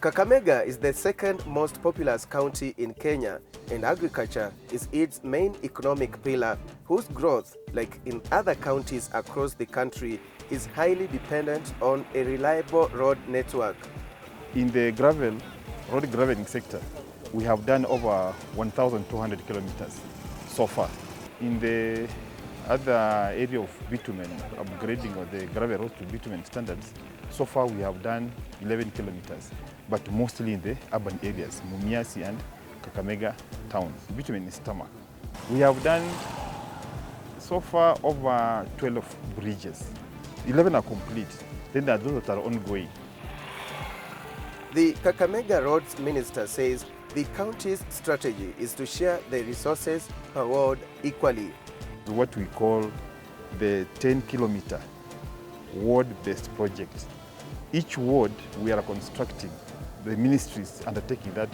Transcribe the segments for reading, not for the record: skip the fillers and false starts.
Kakamega is the second most populous county in Kenya, and agriculture is its main economic pillar, whose growth, like in other counties across the country, is highly dependent on a reliable road network. In the road graveling sector, we have done over 1,200 kilometers so far. In the other area of bitumen, upgrading of the gravel roads to bitumen standards, so far we have done 11 kilometers, but mostly in the urban areas, Mumias and Kakamega town. Bitumen is tarmac. We have done so far over 12 bridges. 11 are complete, then there are those that are ongoing. The Kakamega Roads Minister says the county's strategy is to share the resources per ward equally. What we call the 10-kilometer ward-based project. Each ward we are constructing, the ministry is undertaking that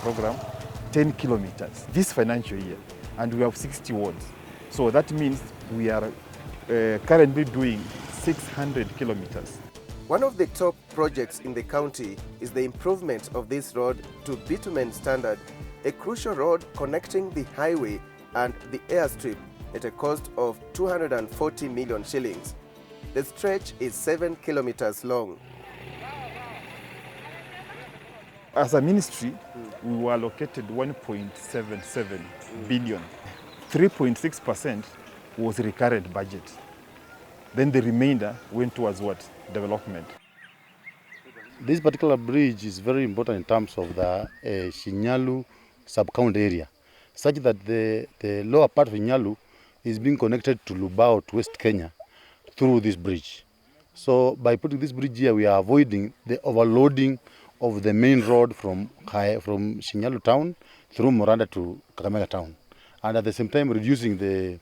program, 10 kilometers this financial year, and we have 60 wards. So that means we are currently doing 600 kilometers. One of the top projects in the county is the improvement of this road to bitumen standard, a crucial road connecting the highway and the airstrip at a cost of 240 million shillings. The stretch is 7 kilometers long. As a ministry, we were allocated 1.77 billion. 3.6% was recurrent budget. Then the remainder went towards what? Development. This particular bridge is very important in terms of the Shinyalu sub-county area, such that the lower part of Shinyalu is being connected to Lubao, to West Kenya, through this bridge. So by putting this bridge here, we are avoiding the overloading of the main road from Shinyalu town through Moranda to Kakamega town, and at the same time reducing the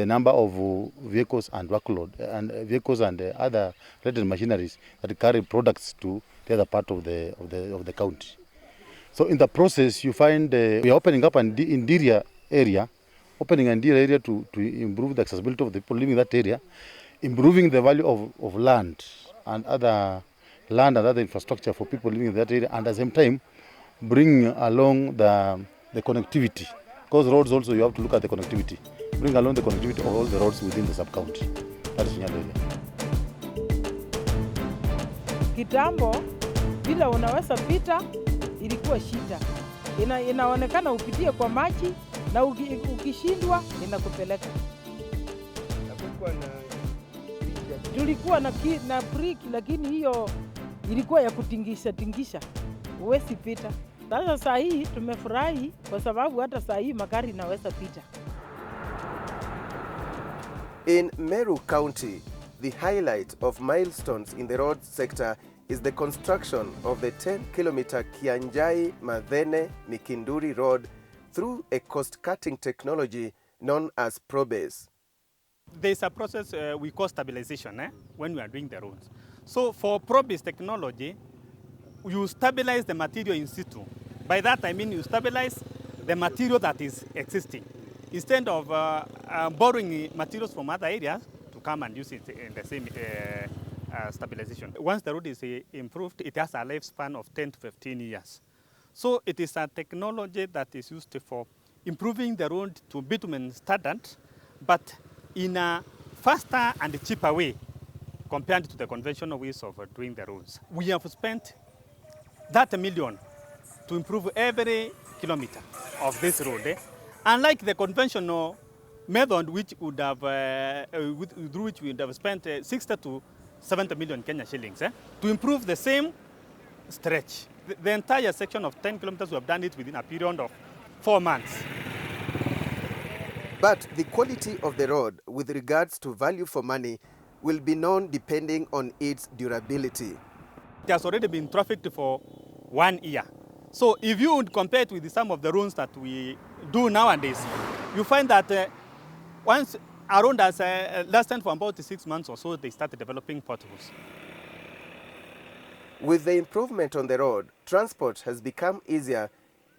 number of vehicles and workload and vehicles and other related machineries that carry products to the other part of the county. So in the process, you find we are opening up an interior area, to improve the accessibility of the people living in that area, improving the value of land and other infrastructure for people living in that area, and at the same time bring along the connectivity. Because roads also, you have to look at the connectivity. Bring along the connectivity of all the roads within the sub-county. That is Shinyalu area. Kitambo, bila unaweza pita, ilikuwa shida. Inaonekana upitie kwa maji na ukishindwa inakupeleka. Tulikuwa na brick, lakini hiyo ilikuwa ya kutingisha. Huwezi pita. Sasa saa hii tumefurahi kwa sababu hata saa hii magari inaweza pita. In Meru County, the highlight of milestones in the road sector is the construction of the 10-kilometer Kianjai-Madhene-Mikinduri road through a cost-cutting technology known as ProBase. There's a process we call stabilization when we are doing the roads. So for ProBase technology, you stabilize the material in situ. By that I mean you stabilize the material that is existing, instead of borrowing materials from other areas to come and use it in the same stabilization. Once the road is improved, it has a lifespan of 10 to 15 years. So it is a technology that is used for improving the road to bitumen standard, but in a faster and cheaper way compared to the conventional ways of doing the roads. We have spent that million to improve every kilometer of this road. Unlike the conventional method, which would have, through which we would have spent 60 to 70 million Kenya shillings to improve the same stretch. The entire section of 10 kilometers, we have done it within a period of 4 months. But the quality of the road with regards to value for money will be known depending on its durability. It has already been trafficked for 1 year. So if you would compare it with some of the roads that we do nowadays, you find that once a road has lasted for about 6 months or so, they start developing potholes. With the improvement on the road, transport has become easier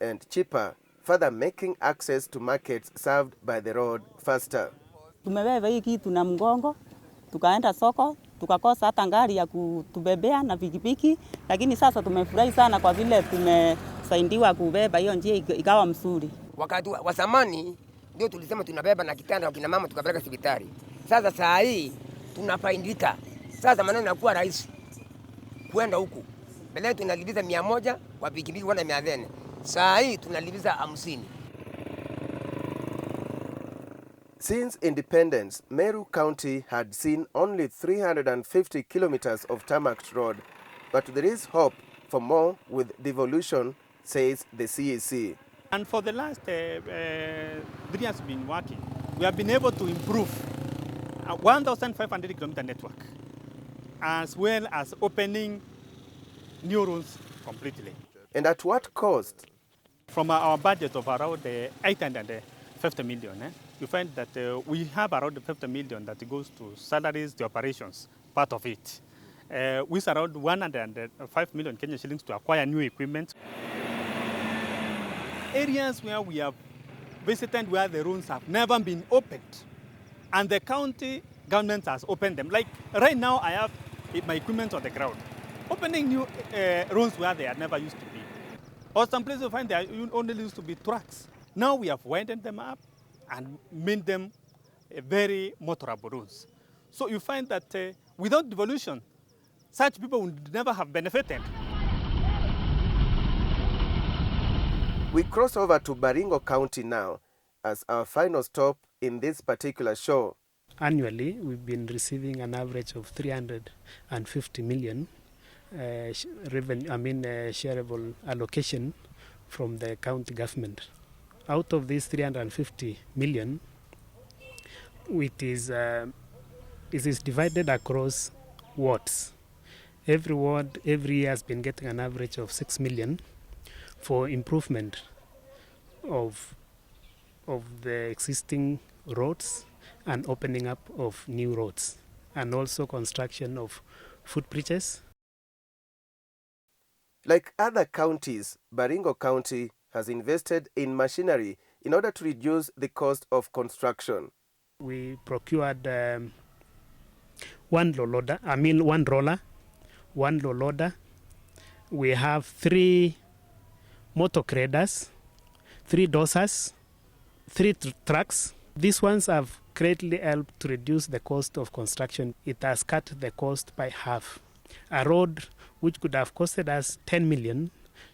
and cheaper, further making access to markets served by the road faster. Tumebeba hii kitu na mgongo, tukaenda soko, tukakosa hata gari ya kutubebea na pikipiki, lakini sasa tumefurahi sana kwa vile tumesaidiwa kubeba hiyo njia ikawa mzuri. Wakati wa zamani ndio tulisema tunabeba na kitanda kina mama tukapeleka hospitali. Sasa saa hii tunafaidika. Sasa maneno yanakuwa rahisi kwenda huku. Mbele tunalipiza 100 kwa pikipiki kwenda 100. Saa hii tunalipiza 50. Since independence, Meru County had seen only 350 kilometers of tarmac road, but there is hope for more with devolution, says the CEC. And for the last 3 years we've been working, we have been able to improve a 1,500 kilometer network, as well as opening new routes completely. And at what cost? From our budget of around 850 million, you find that we have around 50 million that goes to salaries, the operations, part of it. With around 105 million Kenyan shillings to acquire new equipment. Areas where we have visited where the roads have never been opened, and the county government has opened them. Like right now, I have my equipment on the ground. Opening new roads where they had never used to be. Or some places you find they only used to be trucks. Now we have widened them up and made them very motorable roads. So you find that without devolution, such people would never have benefited. We cross over to Baringo County now as our final stop in this particular show. Annually, we've been receiving an average of 350 million shareable allocation from the county government. Out of these 350 million, it is divided across wards. Every ward every year has been getting an average of 6 million for improvement of the existing roads and opening up of new roads, and also construction of footbridges. Like other counties, Baringo County has invested in machinery in order to reduce the cost of construction. We procured one roller, one low loader. We have 3 motor graders, 3 dozers, 3 trucks. These ones have greatly helped to reduce the cost of construction. It has cut the cost by half. A road which could have costed us 10 million,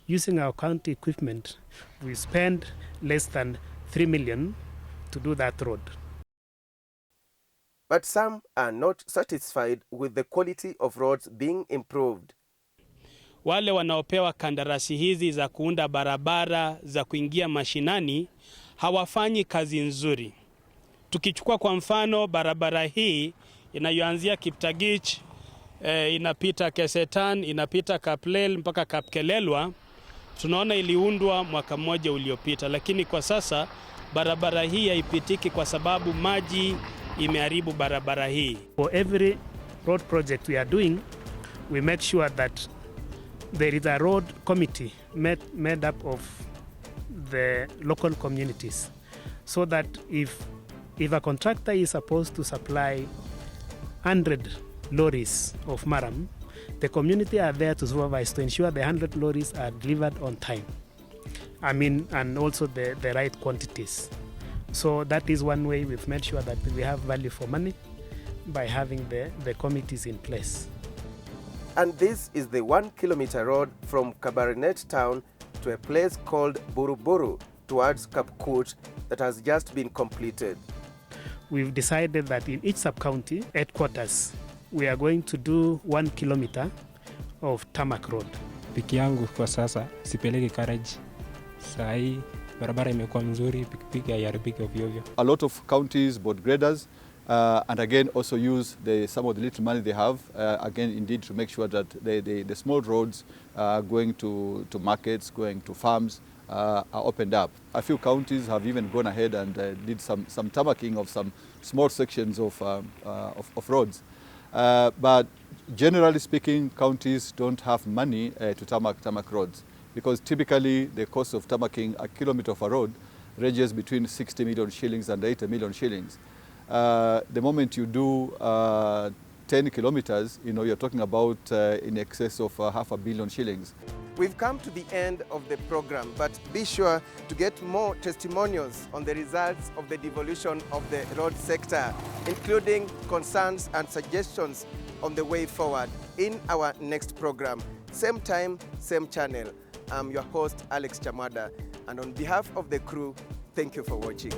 using our county equipment, we spend less than 3 million to do that road. But some are not satisfied with the quality of roads being improved. Wale wanaopewa kandarasi hizi za kuunda barabara za kuingia mashinani hawafanyi kazi nzuri. Tukichukua kwa mfano barabara hii inayoanzia Kiptagich, inapita Kesetan, inapita Kaplel mpaka Kapkelelwa, tunaona iliundwa mwaka mmoja uliopita, lakini kwa sasa barabara hii haipitiki kwa sababu maji imeharibu barabara hii. For every road project we are doing, we make sure that there is a road committee made up of the local communities, so that if a contractor is supposed to supply 100 lorries of maram, the community are there to supervise, to ensure the 100 lorries are delivered on time. And also the right quantities. So that is one way we've made sure that we have value for money by having the committees in place. And this is the 1-kilometer road from Kabarnet town to a place called Buruburu towards Kapkut that has just been completed. We've decided that in each sub-county headquarters, we are going to do 1 kilometer of tarmac road. Piki yangu kwa sasa sipeleki carriage. Saa hii barabara imekuwa nzuri, pikipiki haiharibiki ovyo ovyo. A lot of counties bought graders and again also use some of the little money they have again indeed to make sure that the small roads going to markets, going to farms are opened up. A few counties have even gone ahead and did some tarmacking of some small sections of roads. But generally speaking, counties don't have money to tarmac roads, because typically the cost of tarmacking a kilometer of a road ranges between 60 million shillings and 80 million shillings. The moment you do 10 10 kilometers, you're talking about in excess of $500 million shillings. We've come to the end of the program, but be sure to get more testimonials on the results of the devolution of the road sector, including concerns and suggestions on the way forward in our next program. Same time, same channel. I'm your host, Alex Chamwada, and on behalf of the crew, thank you for watching.